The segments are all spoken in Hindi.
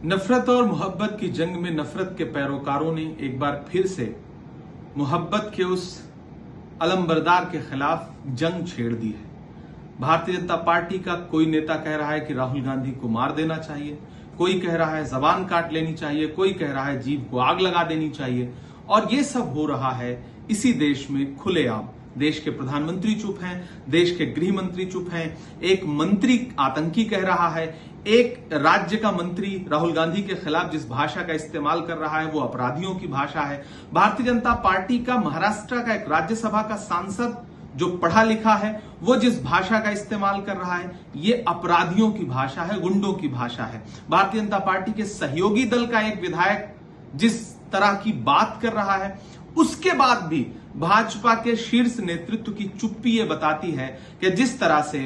नफरत और मोहब्बत की जंग में नफरत के पैरोकारों ने एक बार फिर से मोहब्बत के उस अलमबरदार के खिलाफ जंग छेड़ दी है। भारतीय जनता पार्टी का कोई नेता कह रहा है कि राहुल गांधी को मार देना चाहिए, कोई कह रहा है जबान काट लेनी चाहिए, कोई कह रहा है जीभ को आग लगा देनी चाहिए। और ये सब हो रहा है इसी देश में खुलेआम। देश के प्रधानमंत्री चुप हैं, देश के गृह मंत्री चुप हैं, एक मंत्री आतंकी कह रहा है, एक राज्य का मंत्री राहुल गांधी के खिलाफ जिस भाषा का इस्तेमाल कर रहा है वो अपराधियों की भाषा है। भारतीय जनता पार्टी का महाराष्ट्र का एक राज्यसभा का सांसद जो पढ़ा लिखा है वो जिस भाषा का इस्तेमाल कर रहा है ये अपराधियों की भाषा है, गुंडों की भाषा है। भारतीय जनता पार्टी के सहयोगी दल का एक विधायक जिस तरह की बात कर रहा है उसके बाद भी भाजपा के शीर्ष नेतृत्व की चुप्पी ये बताती है कि जिस तरह से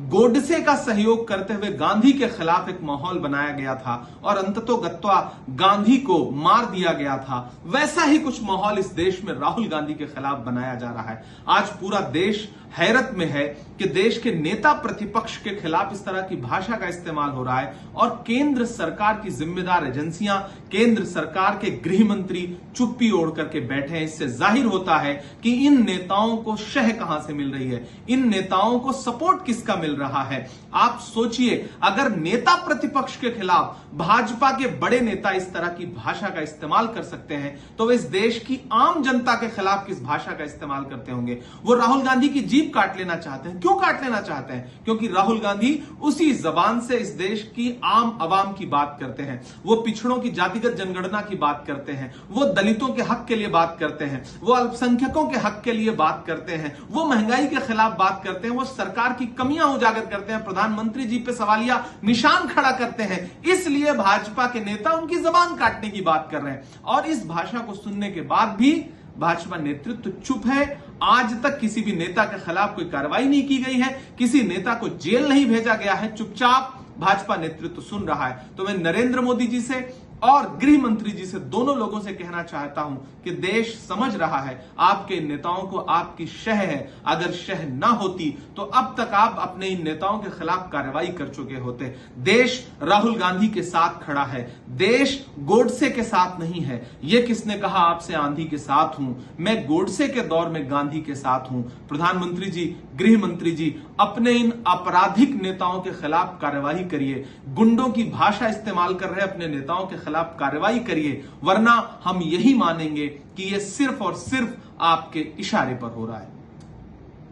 गोडसे का सहयोग करते हुए गांधी के खिलाफ एक माहौल बनाया गया था और अंततोगत्वा गांधी को मार दिया गया था, वैसा ही कुछ माहौल इस देश में राहुल गांधी के खिलाफ बनाया जा रहा है। आज पूरा देश हैरत में है कि देश के नेता प्रतिपक्ष के खिलाफ इस तरह की भाषा का इस्तेमाल हो रहा है और केंद्र सरकार की जिम्मेदार एजेंसियां, केंद्र सरकार के गृह मंत्री चुप्पी ओढ़ करके बैठे हैं। इससे जाहिर होता है कि इन नेताओं को शह कहां से मिल रही है, इन नेताओं को सपोर्ट किसका मिल रहा है। आप सोचिए, अगर नेता प्रतिपक्ष के खिलाफ भाजपा के बड़े नेता इस तरह की भाषा का इस्तेमाल कर सकते हैं तो वे इस देश की आम जनता के खिलाफ किस भाषा का इस्तेमाल करते होंगे। वो राहुल गांधी की जीभ काट लेना चाहते हैं। क्यों काट लेना चाहते हैं? क्योंकि राहुल गांधी उसी जबान से इस देश की आम आवाम की बात करते हैं, वो पिछड़ों की जातिगत जनगणना की बात करते हैं, वो दलितों के हक के लिए बात करते हैं, वो अल्पसंख्यकों के हक के लिए बात करते हैं, वो महंगाई के खिलाफ बात करते हैं, वो सरकार की कमियां उजागर करते हैं, प्रधानमंत्री जी पे सवालिया निशान खड़ा करते हैं। इसलिए भाजपा के नेता उनकी जबान काटने की बात कर रहे हैं और इस भाषा को सुनने के बाद भी भाजपा नेतृत्व चुप है। आज तक किसी भी नेता के खिलाफ कोई कार्रवाई नहीं की गई है, किसी नेता को जेल नहीं भेजा गया है, चुपचाप भाजपा नेतृत्व सुन रहा है। तो मैं नरेंद्र मोदी जी से और गृह मंत्री जी से, दोनों लोगों से कहना चाहता हूं कि देश समझ रहा है आपके नेताओं को आपकी शह है। अगर शह ना होती तो अब तक आप अपने इन नेताओं के खिलाफ कार्रवाई कर चुके होते। देश राहुल गांधी के साथ खड़ा है, देश गोडसे के साथ नहीं है। यह किसने कहा आपसे आंधी के साथ हूं? मैं गोडसे के दौर में गांधी के साथ हूं। प्रधानमंत्री जी, गृह मंत्री जी, अपने इन आपराधिक नेताओं के खिलाफ कार्रवाई करिए। गुंडों की भाषा इस्तेमाल कर रहे अपने नेताओं के खिलाफ कार्रवाई करिए, वरना हम यही मानेंगे कि यह सिर्फ और सिर्फ आपके इशारे पर हो रहा है।